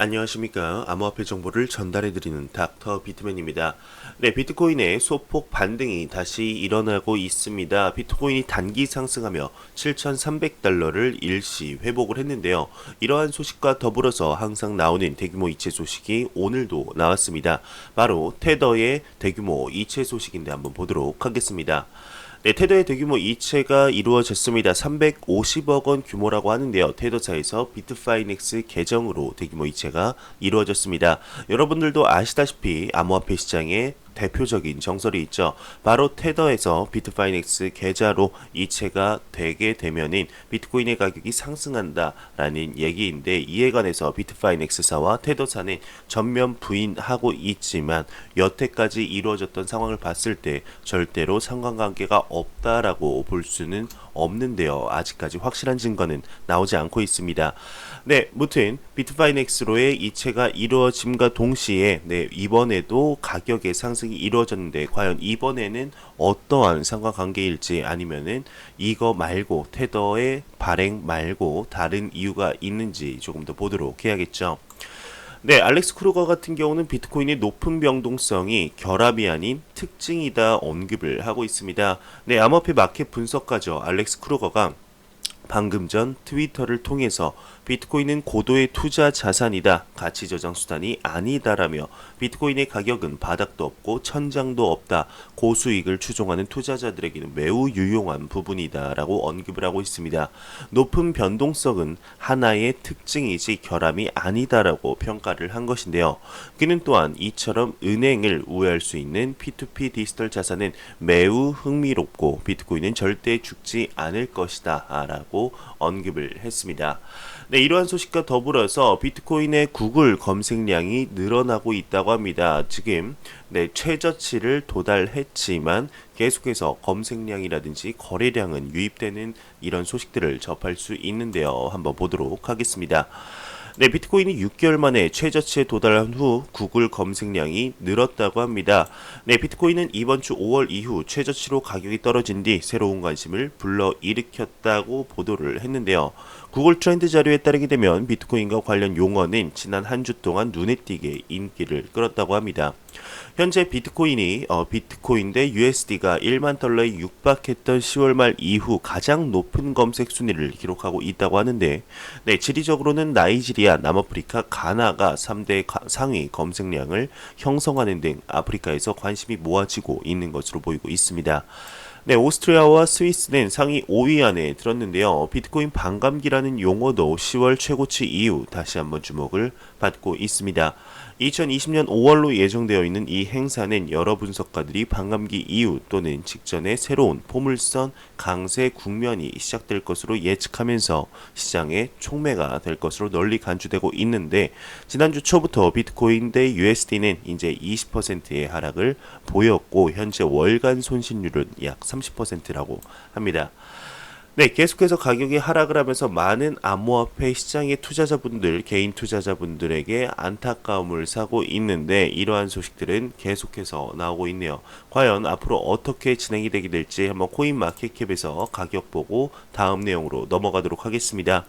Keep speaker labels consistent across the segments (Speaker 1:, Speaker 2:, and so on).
Speaker 1: 안녕하십니까. 암호화폐 정보를 전달해드리는 닥터 비트맨입니다. 네, 비트코인의 소폭 반등이 다시 일어나고 있습니다. 비트코인이 단기 상승하며 7,300달러를 일시 회복을 했는데요. 이러한 소식과 더불어서 항상 나오는 대규모 이체 소식이 오늘도 나왔습니다. 바로 테더의 대규모 이체 소식인데 한번 보도록 하겠습니다. 네, 테더의 대규모 이체가 이루어졌습니다. 350억 원 규모라고 하는데요. 테더사에서 비트파이넥스 계정으로 대규모 이체가 이루어졌습니다. 여러분들도 아시다시피 암호화폐 시장에 대표적인 정설이 있죠. 바로 테더에서 비트파이넥스 계좌로 이체가 되게 되면은 비트코인의 가격이 상승한다라는 얘기인데, 이에 관해서 비트파이넥스사와 테더사는 전면 부인하고 있지만 여태까지 이루어졌던 상황을 봤을 때 절대로 상관관계가 없다라고 볼 수는 없는데요. 아직까지 확실한 증거는 나오지 않고 있습니다. 네, 무튼 비트파이넥스로의 이체가 이루어짐과 동시에 이번에도 가격의 상승이 이루어졌는데, 과연 이번에는 어떠한 상관관계일지, 아니면은 이거 말고 테더의 발행 말고 다른 이유가 있는지 조금 더 보도록 해야겠죠. 네, 알렉스 크루거 같은 경우는 비트코인의 높은 변동성이 결합이 아닌 특징이다 언급을 하고 있습니다. 네, 암호화폐 마켓 분석가죠. 알렉스 크루거가 방금 전 트위터를 통해서 비트코인은 고도의 투자 자산이다, 가치 저장 수단이 아니다라며 비트코인의 가격은 바닥도 없고 천장도 없다, 고수익을 추종하는 투자자들에게는 매우 유용한 부분이다라고 언급을 하고 있습니다. 높은 변동성은 하나의 특징이지 결함이 아니다라고 평가를 한 것인데요. 그는 또한 이처럼 은행을 우회할 수 있는 P2P 디지털 자산은 매우 흥미롭고 비트코인은 절대 죽지 않을 것이다 라고 언급을 했습니다. 네, 이러한 소식과 더불어서 비트코인의 구글 검색량이 늘어나고 있다고 합니다. 지금 최저치를 도달했지만 계속해서 검색량이라든지 거래량은 유입되는 이런 소식들을 접할 수 있는데요. 한번 보도록 하겠습니다. 네, 비트코인이 6개월 만에 최저치에 도달한 후 구글 검색량이 늘었다고 합니다. 네, 비트코인은 이번 주 5월 이후 최저치로 가격이 떨어진 뒤 새로운 관심을 불러일으켰다고 보도를 했는데요. 구글 트렌드 자료에 따르게 되면 비트코인과 관련 용어는 지난 한 주 동안 눈에 띄게 인기를 끌었다고 합니다. 현재 비트코인 대 USD가 1만 달러에 육박했던 10월 말 이후 가장 높은 검색 순위를 기록하고 있다고 하는데, 네, 지리적으로는 나이지리아, 남아프리카, 가나가 3대 상위 검색량을 형성하는 등 아프리카에서 관심이 모아지고 있는 것으로 보이고 있습니다. 네, 오스트리아와 스위스는 상위 5위 안에 들었는데요. 비트코인 반감기라는 용어도 10월 최고치 이후 다시 한번 주목을 받고 있습니다. 2020년 5월로 예정되어 있는 이 행사는 여러 분석가들이 반감기 이후 또는 직전에 새로운 포물선 강세 국면이 시작될 것으로 예측하면서 시장의 촉매가 될 것으로 널리 간주되고 있는데, 지난주 초부터 비트코인 대 USD는 이제 20%의 하락을 보였고 현재 월간 손실률은 약 30%라고 합니다. 네, 계속해서 가격이 하락을 하면서 많은 암호화폐 시장의 투자자분들, 개인 투자자분들에게 안타까움을 사고 있는데, 이러한 소식들은 계속해서 나오고 있네요. 과연 앞으로 어떻게 진행이 되게 될지 한번 코인마켓캡에서 가격 보고 다음 내용으로 넘어가도록 하겠습니다.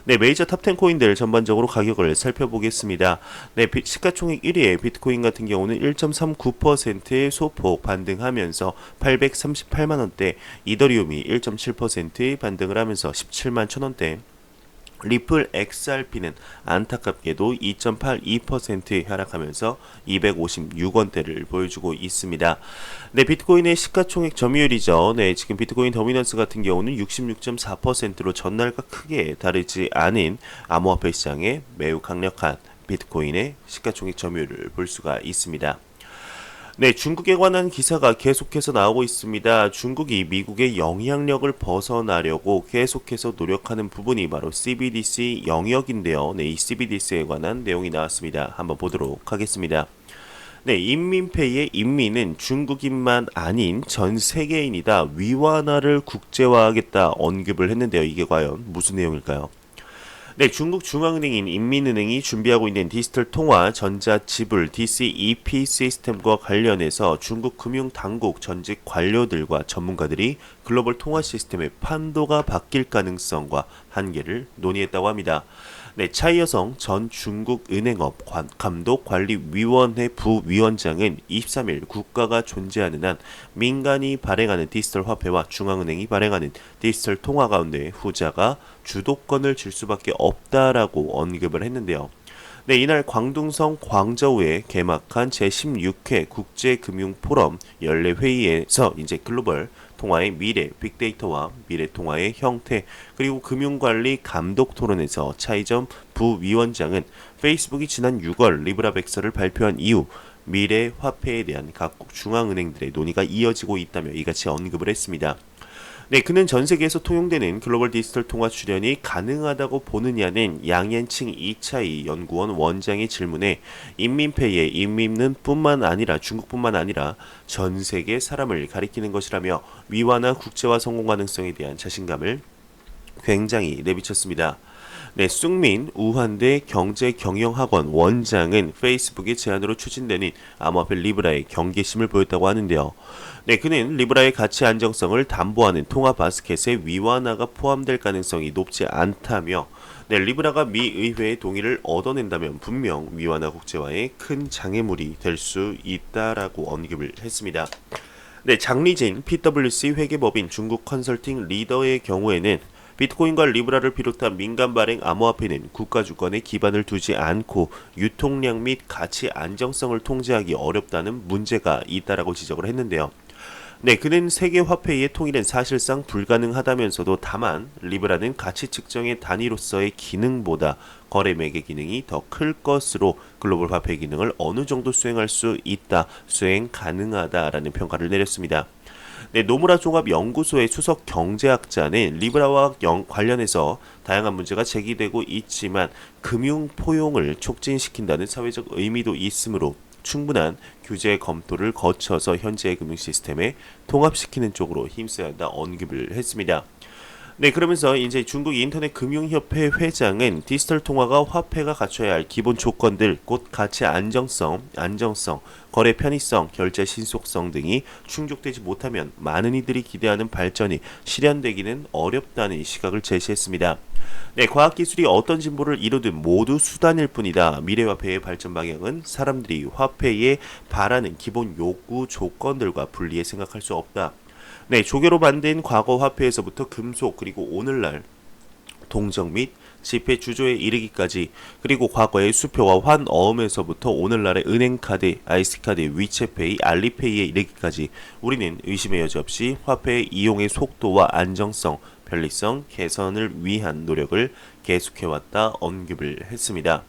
Speaker 1: 네, 메이저 탑10 코인들 전반적으로 가격을 살펴보겠습니다. 네, 시가총액 1위의 비트코인 같은 경우는 1.39%의 소폭 반등하면서 838만원대, 이더리움이 1.7% 반등을 하면서 17만 1000원대, 리플 XRP는 안타깝게도 2.82% 하락하면서 256원대를 보여주고 있습니다. 네, 비트코인의 시가총액 점유율이죠. 네, 지금 비트코인 더미넌스 같은 경우는 66.4%로 전날과 크게 다르지 않은 암호화폐 시장에 매우 강력한 비트코인의 시가총액 점유율을 볼 수가 있습니다. 네, 중국에 관한 기사가 계속해서 나오고 있습니다. 중국이 미국의 영향력을 벗어나려고 계속해서 노력하는 부분이 바로 CBDC 영역인데요. 네, 이 CBDC에 관한 내용이 나왔습니다. 한번 보도록 하겠습니다. 네, 인민페이의 인민은 중국인만 아닌 전 세계인이다, 위안화를 국제화하겠다 언급을 했는데요. 이게 과연 무슨 내용일까요? 네, 중국 중앙은행인 인민은행이 준비하고 있는 디지털 통화 전자지불 DCEP 시스템과 관련해서 중국 금융당국 전직 관료들과 전문가들이 글로벌 통화 시스템의 판도가 바뀔 가능성과 한계를 논의했다고 합니다. 네, 차이여성 전 중국은행업 감독관리위원회 부위원장은 23일 국가가 존재하는 한 민간이 발행하는 디지털 화폐와 중앙은행이 발행하는 디지털 통화 가운데 후자가 주도권을 질 수밖에 없다라고 언급을 했는데요. 네, 이날 광둥성 광저우에 개막한 제16회 국제금융포럼 연례 회의에서 이제 글로벌 통화의 미래, 빅데이터와 미래 통화의 형태, 그리고 금융관리 감독 토론에서 차이점 부위원장은 페이스북이 지난 6월 리브라 백서를 발표한 이후 미래 화폐에 대한 각국 중앙은행들의 논의가 이어지고 있다며 이같이 언급을 했습니다. 네, 그는 전 세계에서 통용되는 글로벌 디지털 통화 출현이 가능하다고 보느냐는 양옌칭 이차이 연구원 원장의 질문에 인민페이의 인민은 뿐만 아니라 중국뿐만 아니라 전 세계 사람을 가리키는 것이라며 위화나 국제화 성공 가능성에 대한 자신감을 굉장히 내비쳤습니다. 네, 쑥민 우한대 경제경영학원 원장은 페이스북의 제안으로 추진되는 암호화폐 리브라의 경계심을 보였다고 하는데요. 네, 그는 리브라의 가치 안정성을 담보하는 통화 바스켓에 위완화가 포함될 가능성이 높지 않다며 네, 리브라가 미 의회의 동의를 얻어낸다면 분명 위완화 국제화에 큰 장애물이 될 수 있다라고 언급을 했습니다. 네, 장리진 PwC 회계법인 중국 컨설팅 리더의 경우에는 비트코인과 리브라를 비롯한 민간 발행 암호화폐는 국가 주권에 기반을 두지 않고 유통량 및 가치 안정성을 통제하기 어렵다는 문제가 있다라고 지적을 했는데요. 네, 그는 세계 화폐의 통일은 사실상 불가능하다면서도 다만 리브라는 가치 측정의 단위로서의 기능보다 거래 매개 기능이 더 클 것으로 글로벌 화폐 기능을 어느 정도 수행할 수 있다, 수행 가능하다라는 평가를 내렸습니다. 네, 노무라 종합연구소의 수석 경제학자는 리브라와 관련해서 다양한 문제가 제기되고 있지만 금융 포용을 촉진시킨다는 사회적 의미도 있으므로 충분한 규제 검토를 거쳐서 현재의 금융 시스템에 통합시키는 쪽으로 힘써야 한다 언급을 했습니다. 네, 그러면서 이제 중국 인터넷 금융협회 회장은 디지털 통화가 화폐가 갖춰야 할 기본 조건들, 곧 가치 안정성, 거래 편의성, 결제 신속성 등이 충족되지 못하면 많은 이들이 기대하는 발전이 실현되기는 어렵다는 시각을 제시했습니다. 네, 과학기술이 어떤 진보를 이루든 모두 수단일 뿐이다. 미래화폐의 발전 방향은 사람들이 화폐에 바라는 기본 요구 조건들과 분리해 생각할 수 없다. 네, 조개로 만든 과거 화폐에서부터 금속 그리고 오늘날 동정 및 지폐 주조에 이르기까지 그리고 과거의 수표와 환어음에서부터 오늘날의 은행카드, IC카드, 위챗페이, 알리페이에 이르기까지 우리는 의심의 여지 없이 화폐의 이용의 속도와 안정성, 편리성 개선을 위한 노력을 계속해왔다 언급을 했습니다.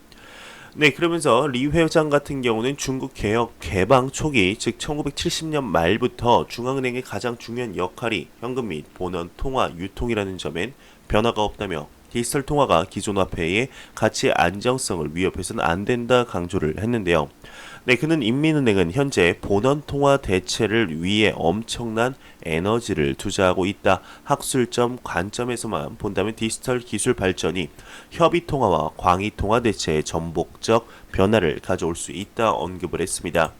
Speaker 1: 네, 그러면서 리 회장 같은 경우는 중국 개혁 개방 초기, 즉 1970년 말부터 중앙은행의 가장 중요한 역할이 현금 및 본원 통화 유통이라는 점엔 변화가 없다며 디지털 통화가 기존 화폐의 가치 안정성을 위협해서는 안 된다 강조를 했는데요. 네, 그는 인민은행은 현재 본원 통화 대체를 위해 엄청난 에너지를 투자하고 있다. 학술점 관점에서만 본다면 디지털 기술 발전이 협의 통화와 광의 통화 대체의 전복적 변화를 가져올 수 있다 언급을 했습니다.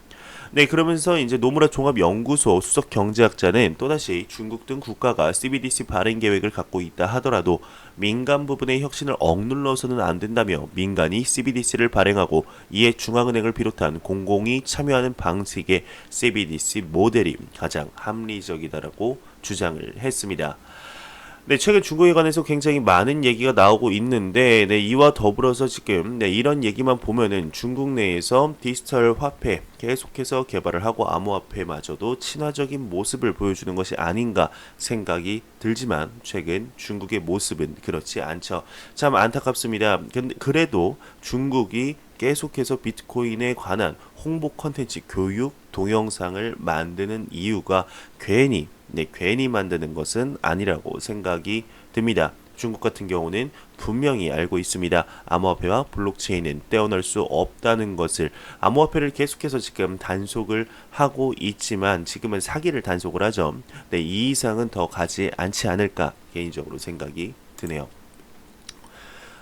Speaker 1: 네, 그러면서 이제 노무라 종합연구소 수석 경제학자는 또다시 중국 등 국가가 CBDC 발행 계획을 갖고 있다 하더라도 민간 부분의 혁신을 억눌러서는 안 된다며 민간이 CBDC를 발행하고 이에 중앙은행을 비롯한 공공이 참여하는 방식의 CBDC 모델이 가장 합리적이다라고 주장을 했습니다. 네, 최근 중국에 관해서 굉장히 많은 얘기가 나오고 있는데, 네, 이와 더불어서 지금, 네, 이런 얘기만 보면은 중국 내에서 디지털 화폐 계속해서 개발을 하고 암호화폐마저도 친화적인 모습을 보여주는 것이 아닌가 생각이 들지만, 최근 중국의 모습은 그렇지 않죠. 참 안타깝습니다. 그래도 중국이 계속해서 비트코인에 관한 홍보 컨텐츠 교육 동영상을 만드는 이유가 괜히 만드는 것은 아니라고 생각이 듭니다. 중국 같은 경우는 분명히 알고 있습니다. 암호화폐와 블록체인은 떼어낼 수 없다는 것을. 암호화폐를 계속해서 지금 단속을 하고 있지만 지금은 사기를 단속을 하죠. 네, 이 이상은 더 가지 않지 않을까 개인적으로 생각이 드네요.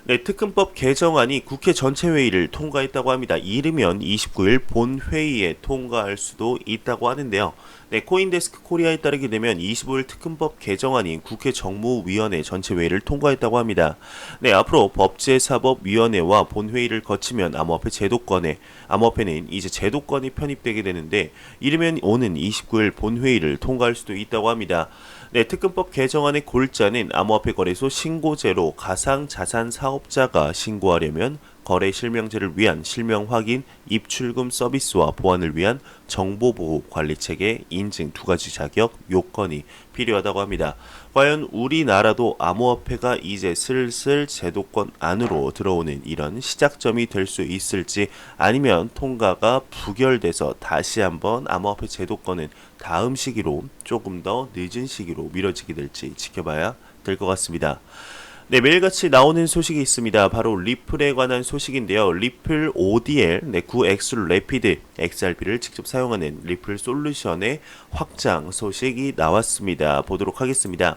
Speaker 1: 네, 특검법 개정안이 국회 전체회의를 통과했다고 합니다. 이르면 29일 본회의에 통과할 수도 있다고 하는데요. 네, 코인데스크 코리아에 따르게 되면 25일 특검법 개정안이 국회 정무위원회 전체 회의를 통과했다고 합니다. 네, 앞으로 법제사법위원회와 본회의를 거치면 암호화폐는 이제 제도권이 편입되게 되는데 이르면 오는 29일 본회의를 통과할 수도 있다고 합니다. 네, 특검법 개정안의 골자는 암호화폐 거래소 신고제로 가상자산 사업자가 신고하려면 거래 실명제를 위한 실명 확인, 입출금 서비스와 보안을 위한 정보보호 관리체계 인증 두 가지 자격 요건이 필요하다고 합니다. 과연 우리나라도 암호화폐가 이제 슬슬 제도권 안으로 들어오는 이런 시작점이 될 수 있을지 아니면 통과가 부결돼서 다시 한번 암호화폐 제도권은 다음 시기로 조금 더 늦은 시기로 미뤄지게 될지 지켜봐야 될 것 같습니다. 네, 매일같이 나오는 소식이 있습니다. 바로 리플에 관한 소식인데요. 리플 ODL, 네, 9X 레피드 XRP를 직접 사용하는 리플 솔루션의 확장 소식이 나왔습니다. 보도록 하겠습니다.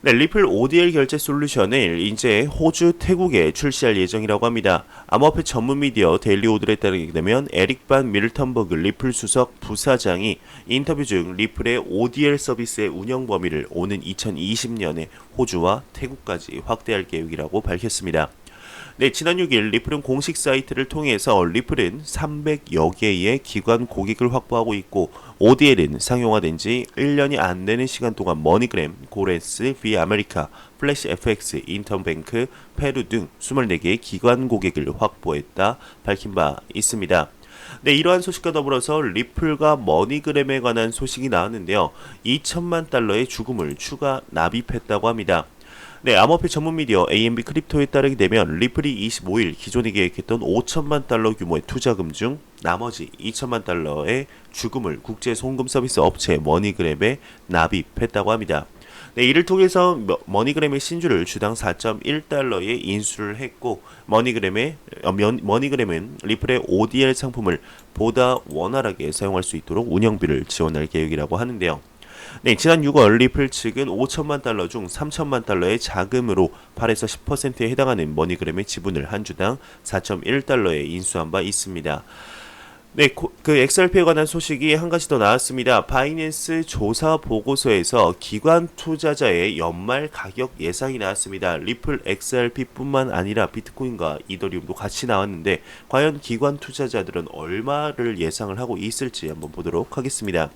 Speaker 1: 네, 리플 ODL 결제 솔루션을 이제 호주, 태국에 출시할 예정이라고 합니다. 암호화폐 전문 미디어 데일리 오들에 따르게 되면 에릭 반 밀턴버그 리플 수석 부사장이 인터뷰 중 리플의 ODL 서비스의 운영 범위를 오는 2020년에 호주와 태국까지 확대할 계획이라고 밝혔습니다. 네, 지난 6일 리플은 공식 사이트를 통해서 리플은 300여 개의 기관 고객을 확보하고 있고 ODL은 상용화된 지 1년이 안 되는 시간 동안 머니그램, 고레스, 비아메리카, 플래시 FX, 인턴뱅크, 페루 등 24개의 기관 고객을 확보했다 밝힌 바 있습니다. 네, 이러한 소식과 더불어서 리플과 머니그램에 관한 소식이 나왔는데요. 2천만 달러의 주금을 추가 납입했다고 합니다. 네, 암호화폐 전문 미디어 AMB 크립토에 따르게 되면 리플이 25일 기존에 계획했던 5천만 달러 규모의 투자금 중 나머지 2천만 달러의 주금을 국제 송금 서비스 업체 머니그램에 납입했다고 합니다. 네, 이를 통해서 머니그램의 신주를 주당 4.1달러에 인수를 했고 머니그램은 리플의 ODL 상품을 보다 원활하게 사용할 수 있도록 운영비를 지원할 계획이라고 하는데요. 네, 지난 6월 리플 측은 5천만 달러 중 3천만 달러의 자금으로 8에서 10%에 해당하는 머니그램의 지분을 한 주당 4.1달러에 인수한 바 있습니다. 네, 그 XRP에 관한 소식이 한 가지 더 나왔습니다. 바이낸스 조사 보고서에서 기관 투자자의 연말 가격 예상이 나왔습니다. 리플 XRP뿐만 아니라 비트코인과 이더리움도 같이 나왔는데 과연 기관 투자자들은 얼마를 예상을 하고 있을지 한번 보도록 하겠습니다.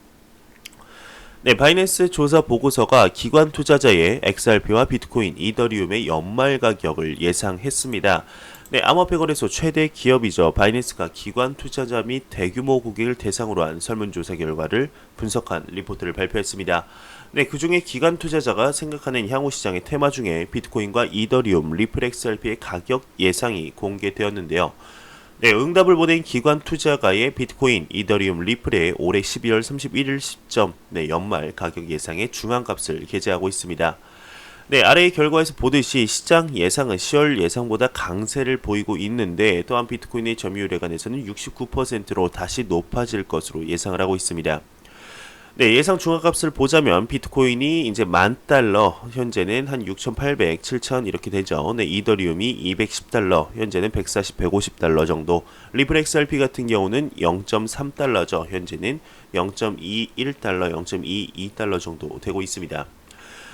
Speaker 1: 네, 바이낸스 조사 보고서가 기관 투자자의 XRP와 비트코인, 이더리움의 연말 가격을 예상했습니다. 네, 암호화폐 거래소 최대 기업이죠. 바이낸스가 기관 투자자 및 대규모 고객을 대상으로 한 설문조사 결과를 분석한 리포트를 발표했습니다. 네, 그중에 기관 투자자가 생각하는 향후 시장의 테마 중에 비트코인과 이더리움, 리플 XRP의 가격 예상이 공개되었는데요. 네, 응답을 보낸 기관 투자가의 비트코인, 이더리움, 리플의 올해 12월 31일 시점 연말 가격 예상의 중앙값을 게재하고 있습니다. 네, 아래의 결과에서 보듯이 시장 예상은 10월 예상보다 강세를 보이고 있는데 또한 비트코인의 점유율에 관해서는 69%로 다시 높아질 것으로 예상을 하고 있습니다. 네, 예상 중앙값을 보자면 비트코인이 이제 10,000달러, 현재는 한 6,800, 7,000 이렇게 되죠. 네, 이더리움이 210달러, 현재는 140, 150달러 정도. 리플 XRP 같은 경우는 0.3달러죠. 현재는 0.21달러, 0.22달러 정도 되고 있습니다.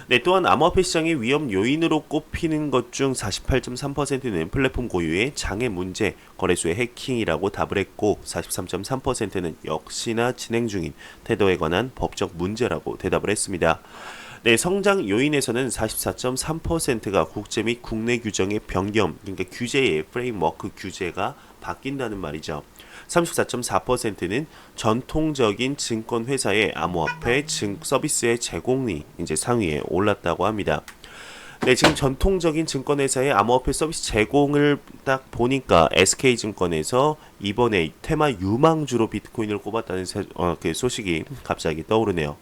Speaker 1: 네, 또한 암호화폐 시장의 위험 요인으로 꼽히는 것 중 48.3%는 플랫폼 고유의 장애 문제, 거래소의 해킹이라고 답을 했고 43.3%는 역시나 진행 중인 테더에 관한 법적 문제라고 대답을 했습니다. 네, 성장 요인에서는 44.3%가 국제 및 국내 규정의 변경, 그러니까 규제의 프레임워크 규제가 바뀐다는 말이죠. 34.4%는 전통적인 증권 회사의 암호화폐 서비스의 제공이 이제 상위에 올랐다고 합니다. 네, 지금 전통적인 증권회사의 암호화폐 서비스 제공을 딱 보니까 SK증권에서 이번에 테마 유망주로 비트코인을 꼽았다는 그 소식이 갑자기 떠오르네요.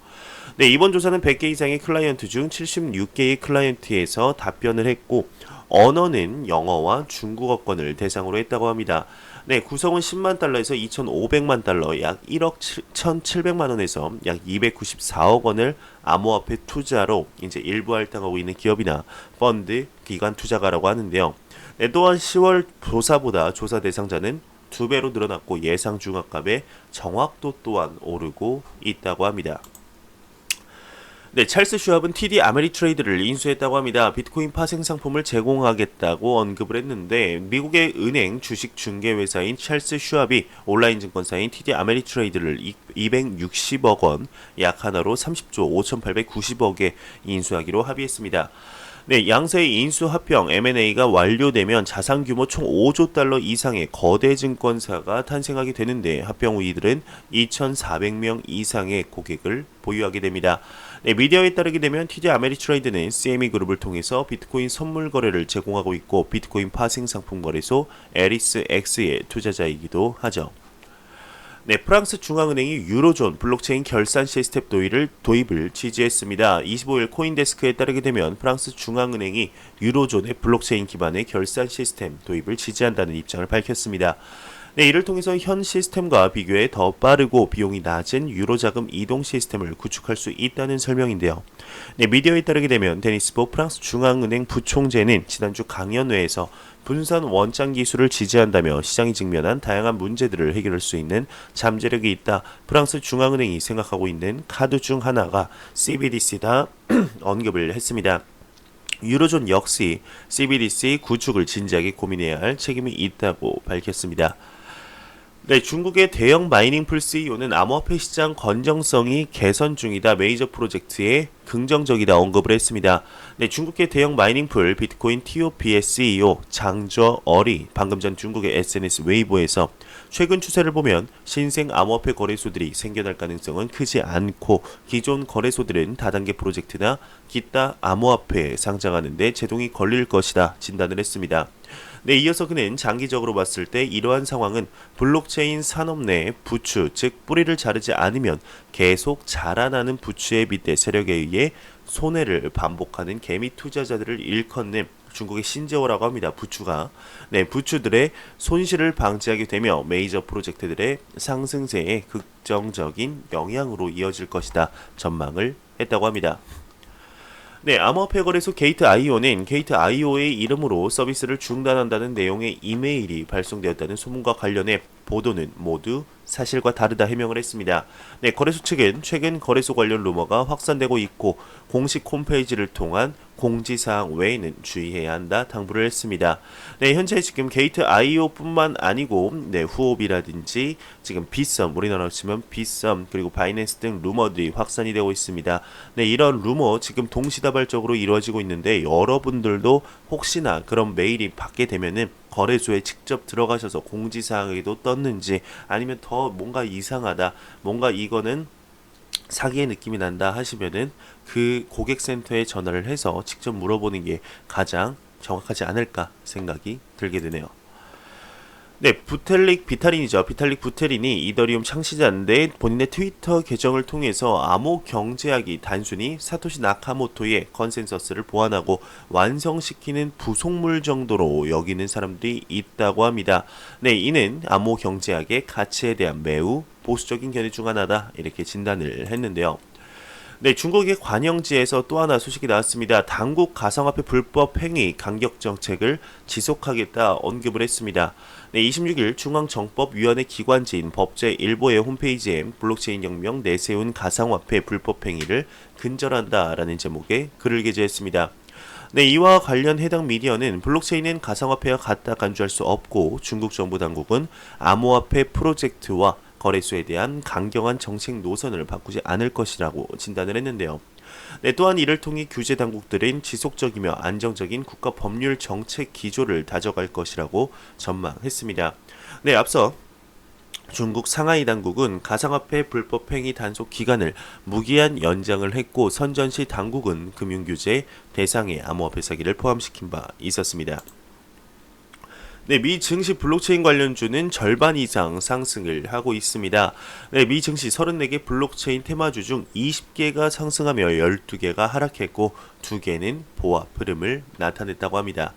Speaker 1: 네, 이번 조사는 100개 이상의 클라이언트 중 76개의 클라이언트에서 답변을 했고 언어는 영어와 중국어권을 대상으로 했다고 합니다. 네, 구성은 10만 달러에서 2,500만 달러, 약 1억 1,700만 원에서 약 294억 원을 암호화폐 투자로 이제 일부 할당하고 있는 기업이나 펀드, 기관 투자가라고 하는데요. 네, 또한 10월 조사 대상자는 2배로 늘어났고 예상 중앙값의 정확도 또한 오르고 있다고 합니다. 네, 찰스 슈왑은 TD 아메리트레이드를 인수했다고 합니다. 비트코인 파생 상품을 제공하겠다고 언급을 했는데 미국의 은행 주식 중개 회사인 찰스 슈왑이 온라인 증권사인 TD 아메리트레이드를 260억 원, 약 하나로 30조 5,890억에 인수하기로 합의했습니다. 네, 양사의 인수 합병 M&A가 완료되면 자산 규모 총 5조 달러 이상의 거대 증권사가 탄생하게 되는데 합병 후 이들은 2,400명 이상의 고객을 보유하게 됩니다. 네, 미디어에 따르게 되면 TD 아메리트레이드는 CME 그룹을 통해서 비트코인 선물 거래를 제공하고 있고 비트코인 파생 상품 거래소 에리스X의 투자자이기도 하죠. 네, 프랑스 중앙은행이 유로존 블록체인 결산 시스템 도입을 지지했습니다. 25일 코인데스크에 따르게 되면 프랑스 중앙은행이 유로존의 블록체인 기반의 결산 시스템 도입을 지지한다는 입장을 밝혔습니다. 네, 이를 통해서 현 시스템과 비교해 더 빠르고 비용이 낮은 유로자금 이동 시스템을 구축할 수 있다는 설명인데요. 네, 미디어에 따르게 되면 데니스 보 프랑스 중앙은행 부총재는 지난주 강연회에서 분산 원장 기술을 지지한다며 시장이 직면한 다양한 문제들을 해결할 수 있는 잠재력이 있다. 프랑스 중앙은행이 생각하고 있는 카드 중 하나가 CBDC다 언급을 했습니다. 유로존 역시 CBDC 구축을 진지하게 고민해야 할 책임이 있다고 밝혔습니다. 네, 중국의 대형 마이닝풀 CEO는 암호화폐 시장 건전성이 개선 중이다. 메이저 프로젝트에 긍정적이다 언급을 했습니다. 네, 중국의 대형 마이닝풀 비트코인 TOP의 CEO 장저얼이 방금 전 중국의 SNS 웨이보에서 최근 추세를 보면 신생 암호화폐 거래소들이 생겨날 가능성은 크지 않고 기존 거래소들은 다단계 프로젝트나 기타 암호화폐에 상장하는 데 제동이 걸릴 것이다 진단을 했습니다. 네, 이어서 그는 장기적으로 봤을 때 이러한 상황은 블록체인 산업 내 부추, 즉 뿌리를 자르지 않으면 계속 자라나는 부추에 빗대 세력에 의해 손해를 반복하는 개미 투자자들을 일컫는 중국의 신재호라고 합니다. 부추가. 네, 부추들의 손실을 방지하게 되며 메이저 프로젝트들의 상승세에 긍정적인 영향으로 이어질 것이다. 전망을 했다고 합니다. 네, 암호화폐 거래소 게이트.io는 게이트.io의 이름으로 서비스를 중단한다는 내용의 이메일이 발송되었다는 소문과 관련해 보도는 모두 사실과 다르다 해명을 했습니다. 네, 거래소 측은 최근 거래소 관련 루머가 확산되고 있고 공식 홈페이지를 통한 공지사항 외에는 주의해야 한다 당부를 했습니다. 네, 현재 지금 게이트.io뿐만 아니고 네, 후옵이라든지 지금 빗썸, 우리나라로 치면 빗썸 그리고 바이낸스 등 루머들이 확산이 되고 있습니다. 네, 이런 루머 지금 동시다발적으로 이루어지고 있는데 여러분들도 혹시나 그런 메일이 받게 되면은 거래소에 직접 들어가셔서 공지사항에도 떴는지 아니면 더 뭔가 이상하다, 뭔가 이거는 사기의 느낌이 난다 하시면은 그 고객센터에 전화를 해서 직접 물어보는 게 가장 정확하지 않을까 생각이 들게 되네요. 네, 비탈릭 부테린이 이더리움 창시자인데 본인의 트위터 계정을 통해서 암호 경제학이 단순히 사토시 나카모토의 컨센서스를 보완하고 완성시키는 부속물 정도로 여기는 사람들이 있다고 합니다. 네, 이는 암호 경제학의 가치에 대한 매우 보수적인 견해 중 하나다 이렇게 진단을 했는데요. 네, 중국의 관영지에서 또 하나 소식이 나왔습니다. 당국 가상화폐 불법 행위 강력 정책을 지속하겠다 언급을 했습니다. 네, 26일 중앙정법위원회 기관지인 법제일보의 홈페이지에 블록체인 혁명 내세운 가상화폐 불법 행위를 근절한다라는 제목의 글을 게재했습니다. 네, 이와 관련 해당 미디어는 블록체인은 가상화폐와 같다 간주할 수 없고 중국 정부 당국은 암호화폐 프로젝트와 거래소에 대한 강경한 정책 노선을 바꾸지 않을 것이라고 진단을 했는데요. 네, 또한 이를 통해 규제 당국들은 지속적이며 안정적인 국가 법률 정책 기조를 다져갈 것이라고 전망했습니다. 네, 앞서 중국 상하이 당국은 가상화폐 불법 행위 단속 기간을 무기한 연장을 했고 선전시 당국은 금융규제 대상의 암호화폐 사기를 포함시킨 바 있었습니다. 네, 미 증시 블록체인 관련주는 절반 이상 상승을 하고 있습니다. 네, 미 증시 34개 블록체인 테마주 중 20개가 상승하며 12개가 하락했고 2개는 보합 흐름을 나타냈다고 합니다.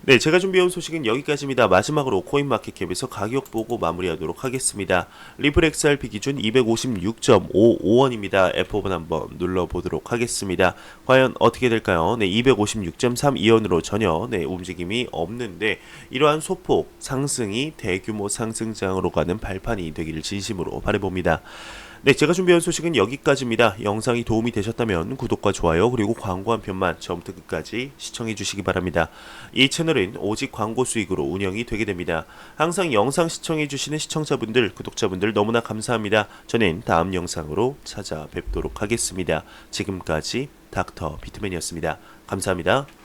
Speaker 1: 네, 제가 준비해온 소식은 여기까지입니다. 마지막으로 코인마켓캡에서 가격 보고 마무리하도록 하겠습니다. 리플 XRP 기준 256.55원입니다. F5번 한번 눌러보도록 하겠습니다. 과연 어떻게 될까요? 네, 256.32원으로 전혀 움직임이 없는데 이러한 소폭 상승이 대규모 상승장으로 가는 발판이 되기를 진심으로 바라봅니다. 네, 제가 준비한 소식은 여기까지입니다. 영상이 도움이 되셨다면 구독과 좋아요 그리고 광고 한 편만 처음부터 끝까지 시청해 주시기 바랍니다. 이 채널은 오직 광고 수익으로 운영이 되게 됩니다. 항상 영상 시청해 주시는 시청자분들, 구독자분들 너무나 감사합니다. 저는 다음 영상으로 찾아뵙도록 하겠습니다. 지금까지 닥터 비트맨이었습니다. 감사합니다.